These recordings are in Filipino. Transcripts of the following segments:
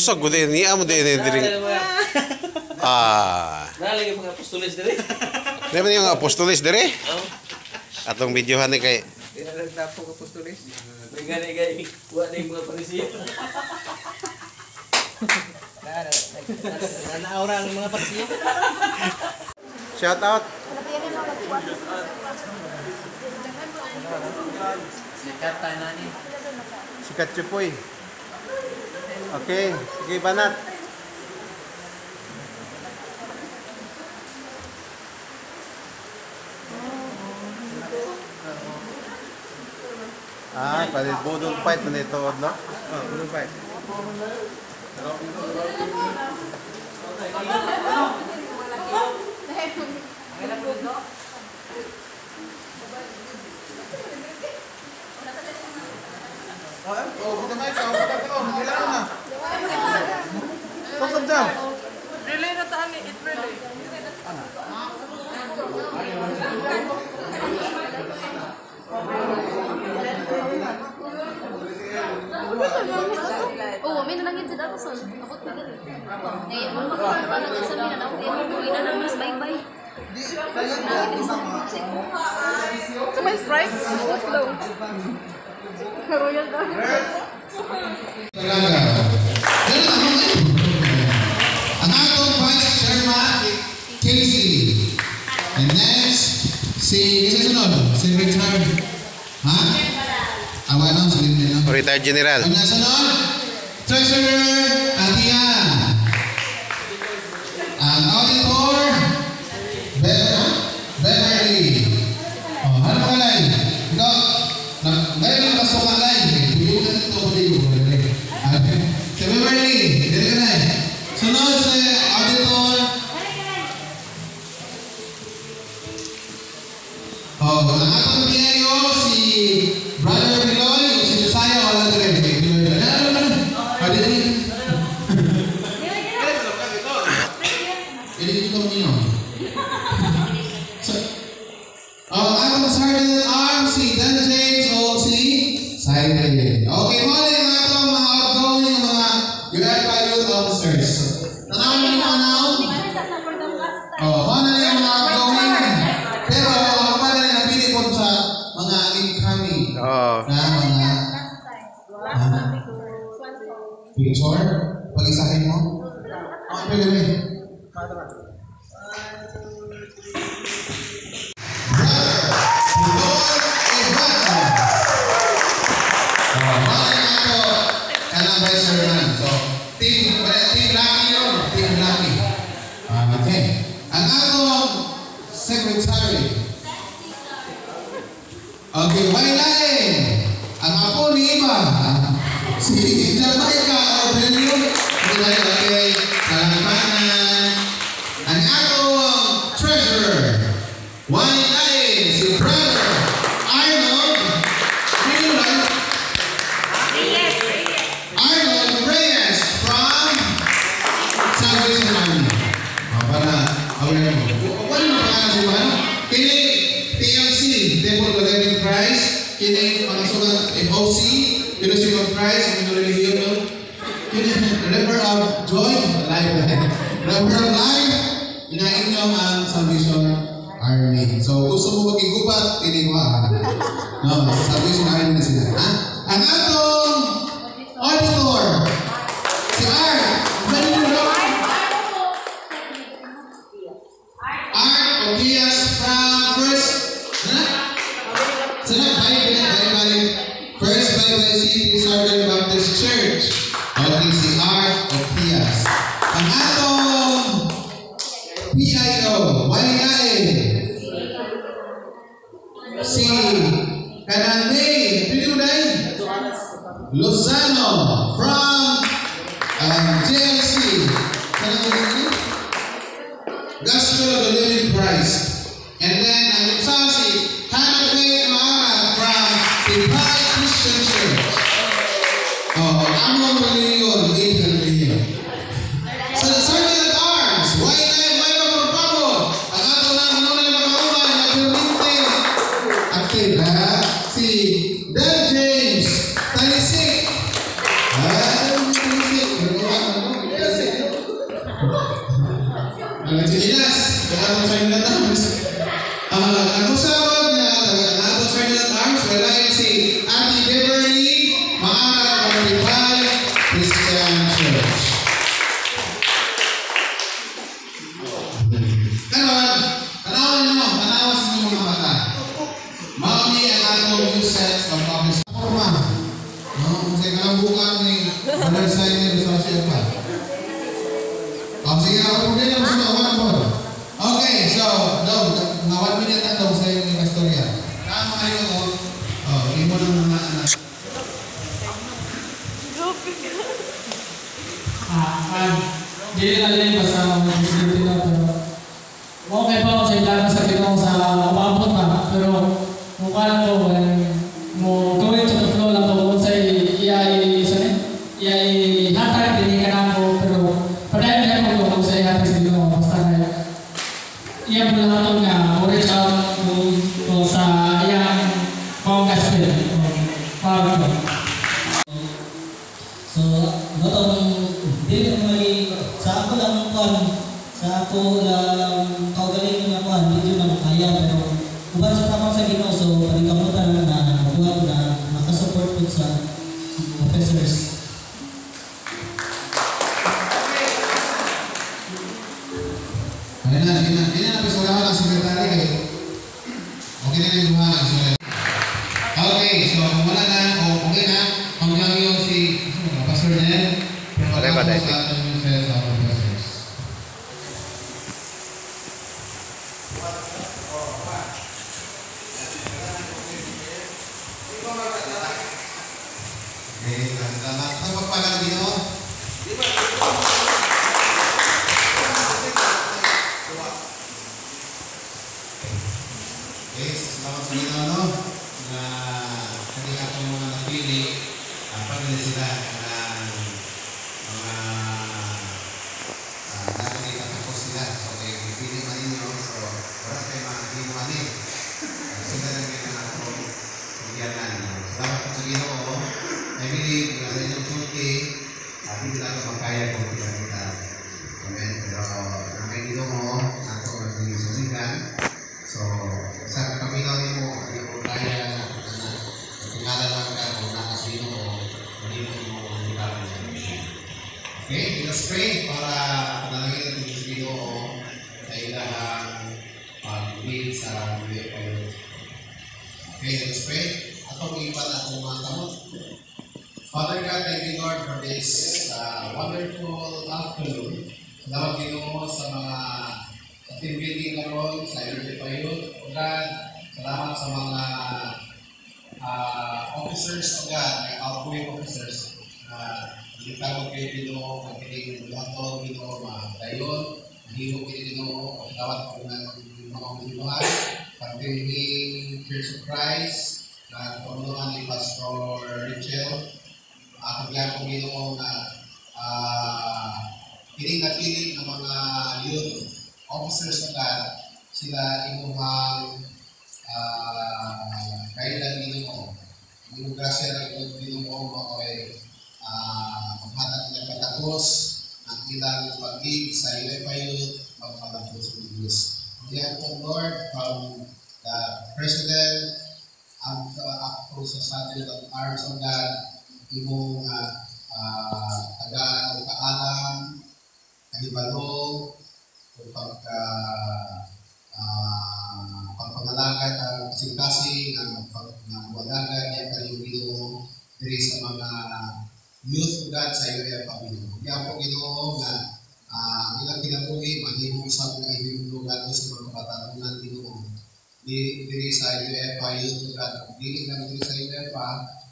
Usag ko din. Niya mo din. Nalagay mga apostolis dire. Naman yung apostolis dire? Atong videohan ni kay... Nagtapong apostolis. Nagay-gay. Huwag na yung mga parisiyo. Nanaura ng mga parisiyo. Shout out. Sikat tayo nani. Sikat Chupoy. Okay. Sige, banat. Palit budol fight na ito, no? Budol fight. Kita main kau, kailangan na. Kau jam. Relay na taan ni it relay. Oh, may nalangin sa dato son. Ako pa dali. Eh, mo makapano ka sa mina na okay mo ina na mas bye-bye. So may Sprite? What daw? Royal daw. Ang atong Vice Chairman, Casey. And next, si retired. Ha? Awa lang, sabihin nila. Retired General. Ang nasunod, Treasurer Atia. Ang Auditor, Beverly. Ano ka lang? Ikaw, ngayon ka suka lang. Buyugan ito ko dito. Si Beverly, dito ka lang. Sunod sa Auditor. Ang atong diaryo, si Brother Piloy, o si Josiah, wala din. Ini dito nyo. Ang atong Sergeant at Arms, si Dan James, o si Simon. Okay, mali ang atong mga outgoing mga UFI youth officers. Tanaw nyo mga now? Ano na yung mga outgoing? Pero ako pa na napili ko sa mga incoming na mga picture. Pag-isahin mo? Ano pwede mo? Team Lucky yun. Team Lucky. Okay. Ang atong secretary. Okay, wailain. Ang apo ni Iba. Si Jamaica Aurelio. Okay. Kalamanan. Ang atong treasurer. Wailain. Si Brother Arnold. Arnold Reyes from Salvation Army. Para aware mo. Ano yung pangalan si Juan? Kini TLC, Temple of Living Christ. Kini pangasulat FOC, Fellowship of Christ, ang religion mo. Kini River of Joy, River of Life. Inain nyo ang Salvation Army. So, gusto mo magigupat, kini ko no, Salvation Army na sila. Ang atong auditor, si Art. Art Okias from First Bible City Southern Baptist Church. Okay, si Art Okias. Ang atong PIO, Wailain. Si Kanande, Lozano from JLC. Gospel of the Living Christ. And then ang si Hannah Mara from the Bright Christian Church. Among religion, religion. So the Sergeant at Arms, Wailain, Wailain, Pablo. Ang ato na kanunay mga nag-rinte. Active, si Dan James, Talisik. Talisik, Mga Chinas, kailangan sa inyo na ang usawag niya, taga-anabot sa inyo na arms, walain si Auntie Beverly, Maara Kamaribay, Christian Church. Karon, tanawan sa inyong mga mata. Mauni ang atong new sets of office. Forma. Kung sa kalambukan ni Brother Simon sa siya pa. Sige, ako din ang sumawan po. Okay, so, na 1 minute na daw sa iyong istorya. Tama kayo ko. Hindi mo lang mga anak. Hindi natin basta mag-isip na pero okay pa ako sa ilaga sa Ginoo sa umabot na pero mukha lang ko mo going to the flow lang ko sa iyay hatag din ka na ko pero padayon na ko sa iyay hatag sa Ginoo basta na iya mo lang nga reach out ko sa iyang pang gospel para ko. So, batong dili mo sa ako lang kaugaling nga kuan medyo na makaya pero uban sa tamang sa Ginoo so paningkamutan na nabuhat na makasupport po sa officers. Hindi na pisulahan ang sekretary eh. Okay na yung duha ang sekretary. Okay, so kung wala na, o okay na, hanggang yung si Pastor Nel, Pare ba dahil? sa atin yung sales of officers. Okay, salamat. Ang pagpalang dito. Okay, salamat sa inyo, no? Na kanina po mga napili, pagdali sila ng mga nakikita ko sila. So, pili man ninyo. So, wala kayo mga hinumanin. Sila lang kayo na ako pagyanan. Salamat po sa Ginoo. I believe na sa inyong duty, hindi lang ito makaya kung kita. Amen. Pero, ang may Ginoo, ako magiging suligan. So, sa kaminaw mo, hindi mo kaya na tingala lang ka kung nakasino o hindi mo hirapan sa mission. Okay, let us pray para panalangin natin sa Ginoo sa ilang pag-lead sa UFO. Okay, let us pray. Atong ipan atong mga kamot. Father God, thank you Lord for this wonderful afternoon. Salamat Ginoo sa mga team building karon sa UFO Youth. O God, salamat sa mga officers o God, mga outgoing officers na nagtawag kayo Ginoo, pagkiling lahat o Ginoo, dayon, nahilog kayo Ginoo, pagkawat po ng mga umiluhan, pagkiling Church of Christ, na pamuluhan ni Pastor Richel, kagyan po Ginoo na piling ng mga youth officers na God, sila imuhang kailan Ginoo. Yung grasya ng Ginoo mo ay maghatag ng patapos ang ilang pag-ibig sa UFO Youth, magpalapos sa Diyos. Kaya po Lord, from the President, ang ako sa Sergeant of Arms of God, imong tagaan o kaalam, kahibalo, o pagpangalagat ang kasing-kasing, ang pagpangalagat, yan kayo Ginoo diri sa mga youth God sa iyo ay Panginoon. Kaya po Ginoo nga ilang kinabuhi, mahimong sa mga ihimulugan sa mga kabataan Ginoo. Diri sa UFA Youth God, dili lang diri sa UFA,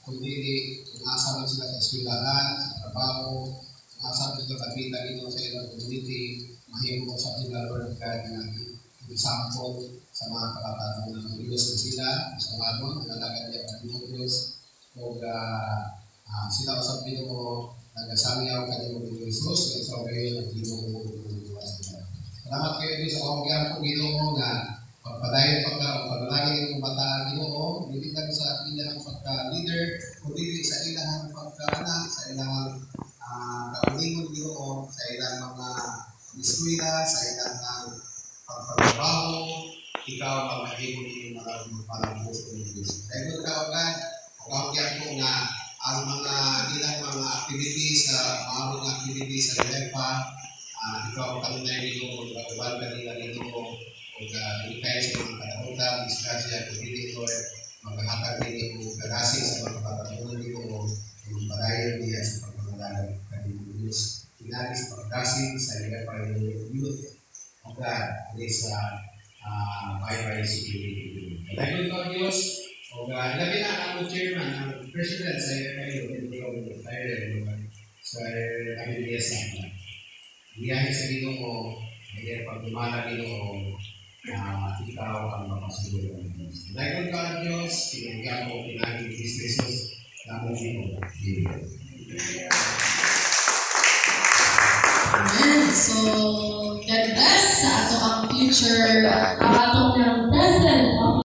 kundi kung asa man sila sa eskwelahan, sa trabaho, kung asa man sila kabita Ginoo sa ilang community, mahimong sa sila Lord God na example sa mga kabataan ng Diyos na sila, sa mga nalagad niya ang Diyos, o sila usap Ginoo, nagasamyaw kanimo ng Jesus, at sa kayo ng Ginoo sila. Salamat kayo sa kaugyan po Ginoo nga pagpadayon pagpanalangin ng bataan Ginoo, hindi lang sa ilang pagka-leader, kundi sa ilang pagka-anak, sa ilang kaulingon Ginoo, sa ilang mga eskwela, sa ilang pagpatrabaho, ikaw ang mahimo ni maraming gusto ng Diyos. Dahil kung kaugan, pagkakyan ko nga ang mga ilang mga activities, mga activities sa Lepa, ikaw ang kanunay nito, magkakabal ka nila nito, ikay sa mga katakutan, disgrasya, pagpili ko, magkakatag nito, kalasing sa mga kapatakunan nito, padayon niya sa pagpapadalag kanino Diyos. Pinagis pagdasing sa Lepa youth of God, sa Bye-bye Security. Dahil ko ang Diyos, o labi na ang chairman, ang president sa kayo, sa Abilias na. Diyan sa dito mo, ay pagdumala dito mo, ikaw ang mapasulo ng Diyos. Dahil ko ang Diyos, pinagyan mo, pinagin businesses, na mo dito. Amen. So, God bless sa ato ang future, ang atong present